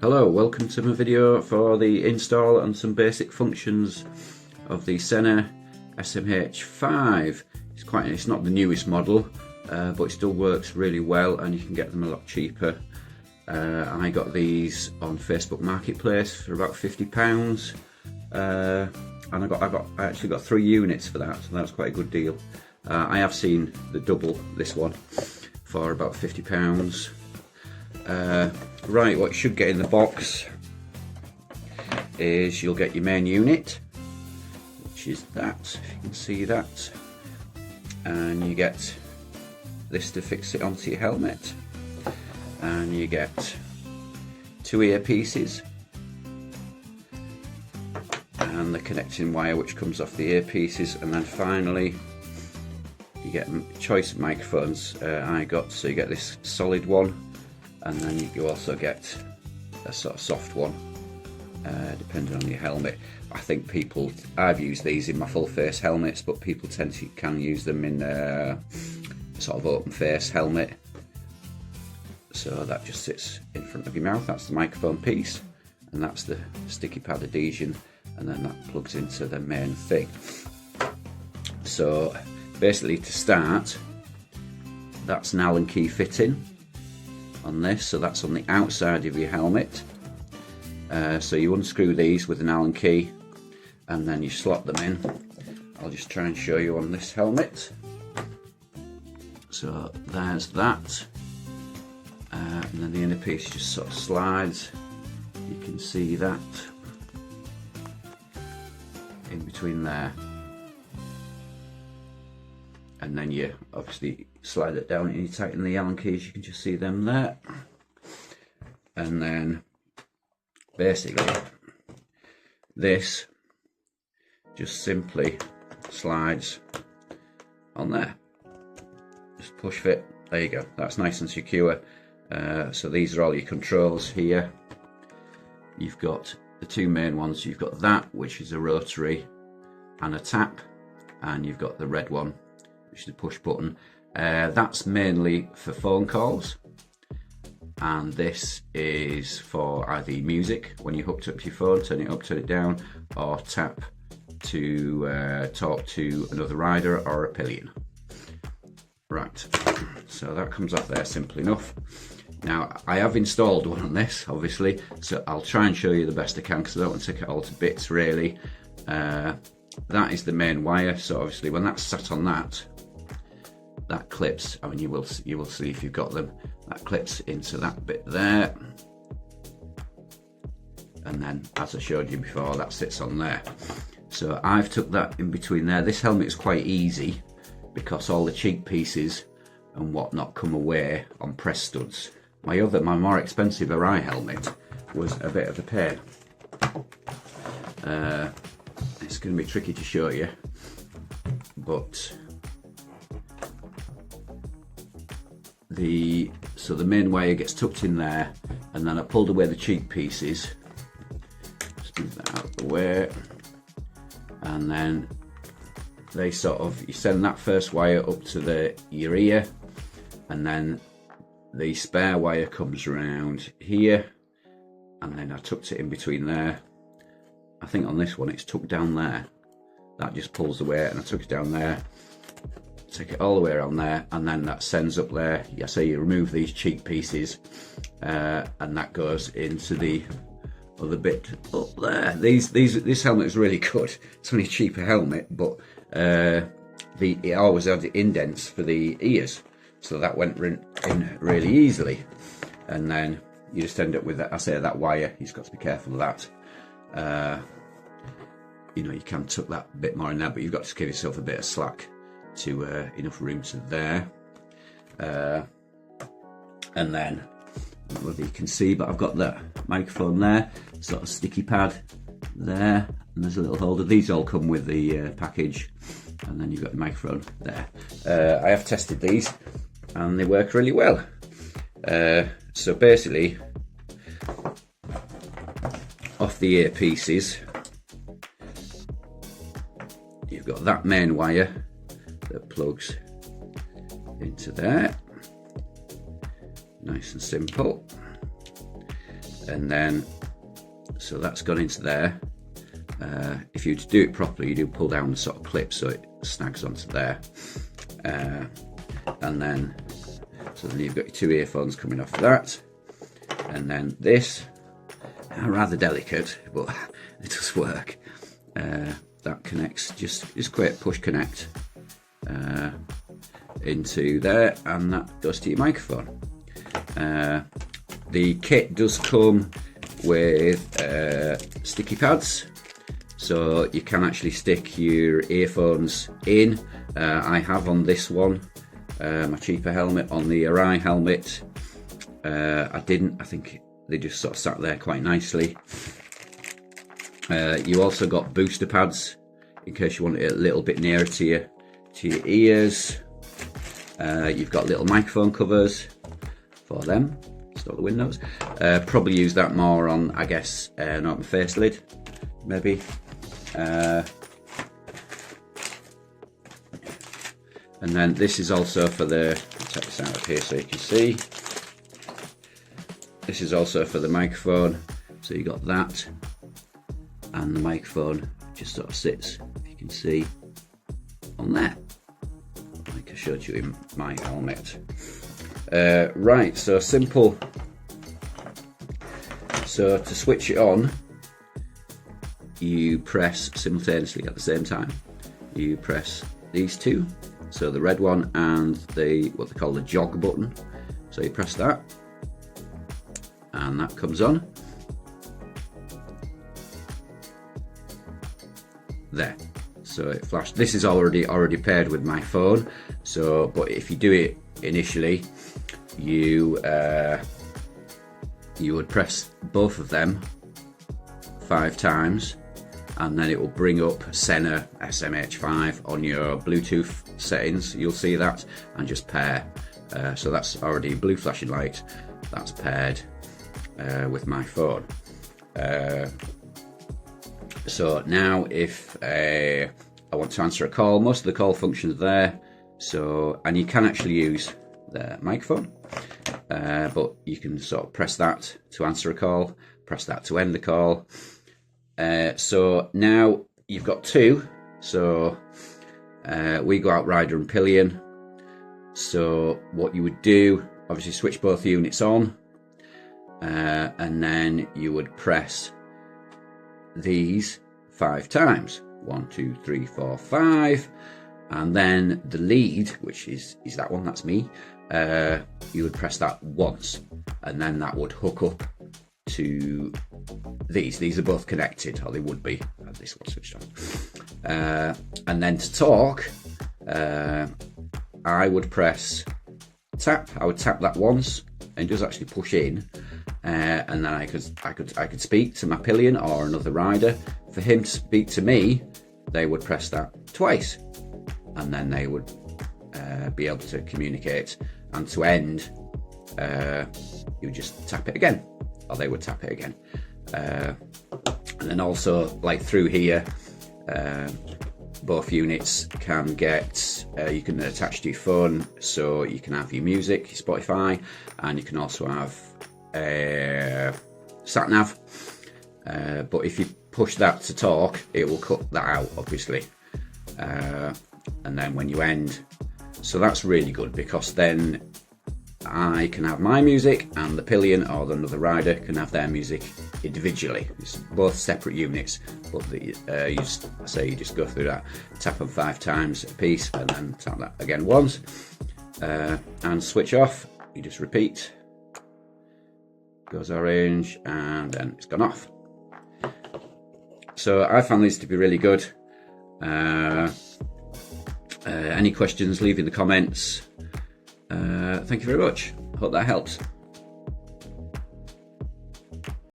Hello, welcome to my video for the install and some basic functions of the SENA SMH5. It's not the newest model, but it still works really well and you can get them a lot cheaper. I got these on Facebook Marketplace for about £50, and I actually got 3 units for that, so that's quite a good deal. I have seen the double, this one, for about £50. Right, what you should get in the box is you'll get your main unit, which is that, if you can see that, and you get this to fix it onto your helmet, and you get 2 earpieces and the connecting wire which comes off the earpieces, and then finally you get a choice of microphones. So you get this solid one, and then you also get a sort of soft one, depending on your helmet. I think I've used these in my full face helmets, but people can use them in a sort of open face helmet. So that just sits in front of your mouth, that's the microphone piece, and that's the sticky pad adhesion, and then that plugs into the main thing. So basically, to start, that's an Allen key fitting on this, so that's on the outside of your helmet. So you unscrew these with an Allen key and then you slot them in. I'll just try and show you on this helmet. So there's that, and then the inner piece just sort of slides. You can see that in between there, and then you obviously slide it down and you tighten the Allen keys. You can just see them there, and then basically this just simply slides on there. Just push fit, there you go, that's nice and secure. So these are all your controls here. You've got the 2 main ones. You've got that, which is a rotary and a tap, and you've got the red one, which is the push button. That's mainly for phone calls, and this is for either music, when you hooked up to your phone, turn it up, turn it down, or tap to talk to another rider or a pillion. Right, so that comes off there, simple enough. Now, I have installed one on this, obviously, so I'll try and show you the best I can, because I don't want to take it all to bits, really. That is the main wire, so obviously when that's sat on that clips, I mean, you will see if you've got them, that clips into that bit there, and then, as I showed you before, that sits on there. So I've took that in between there. This helmet is quite easy because all the cheek pieces and whatnot come away on press studs. My more expensive Arai helmet was a bit of a pain. It's going to be tricky to show you, but the main wire gets tucked in there, and then I pulled away the cheek pieces. Just move that out of the way, and then you send that first wire up to your ear, and then the spare wire comes around here, and then I tucked it in between there. I think on this one it's tucked down there. That just pulls away, and I took it down there, take it all the way around there, and then that sends up there. Yeah, so you remove these cheek pieces, and that goes into the other bit up there. This helmet is really good. It's only a cheaper helmet, but it always had the indents for the ears, so that went in really easily. And then you just end up with that. I say that wire, you've got to be careful of that. You know, you can tuck that bit more in there, but you've got to give yourself a bit of slack to enough room to there. And then, whether you can see, but I've got the microphone there, sort of sticky pad there, and there's a little holder. These all come with the package, and then you've got the microphone there. I have tested these and they work really well. So basically, off the earpieces, you've got that main wire that plugs into there, nice and simple. and then so that's gone into there. If you do it properly, you do pull down the sort of clip so it snags onto there, and then so then you've got your 2 earphones coming off that, and then this, rather delicate, but it does work. That connects, just quick push connect into there, and that goes to your microphone. The kit does come with sticky pads, so you can actually stick your earphones in. I have on this one, my cheaper helmet. On the Arai helmet, I didn't. I think they just sort of sat there quite nicely. You also got booster pads in case you want it a little bit nearer to your ears. You've got little microphone covers for them. Stop the windows. Probably use that more on, I guess, not my face lid, maybe. And then this is also for the, I'll take this out of here so you can see. This is also for the microphone. So you got that, and the microphone just sort of sits, if you can see, on there, like I showed you in my helmet. Right, so simple. So to switch it on, you press simultaneously at the same time. You press these two, so the red one and the what they call the jog button. So you press that, and that comes on. There. So it flashed. This is already paired with my phone. So, but if you do it initially, you would press both of them 5 times, and then it will bring up SENA SMH5 on your Bluetooth settings. You'll see that, and just pair. So that's already blue flashing light. That's paired with my phone. So now if I want to answer a call, most of the call functions there. So, and you can actually use the microphone, but you can sort of press that to answer a call, press that to end the call. So now you've got 2. So we go out rider and pillion. So what you would do, obviously switch both units on, and then you would press these 5 times. 1, 2, 3, 4, 5, and then the lead, which is that one, that's me. You would press that once, and then that would hook up to these. These are both connected, or they would be. I have this one switched on. And then to talk, I would press tap. I would tap that once, and it does actually push in. And then I could speak to my pillion or another rider. For him to speak to me, they would press that twice, and then they would be able to communicate. And to end, you would just tap it again, or they would tap it again. And then also, like through here, both units can get, you can attach to your phone, so you can have your music, your Spotify, and you can also have sat nav. But if you push that to talk, it will cut that out, obviously. And then when you end, so that's really good, because then I can have my music and the pillion or another rider can have their music individually. It's both separate units, but you just go through that, tap them 5 times a piece, and then tap that again once, and switch off. You just repeat. Goes orange, and then it's gone off. So I found these to be really good. Any questions, leave in the comments. Thank you very much. Hope that helps.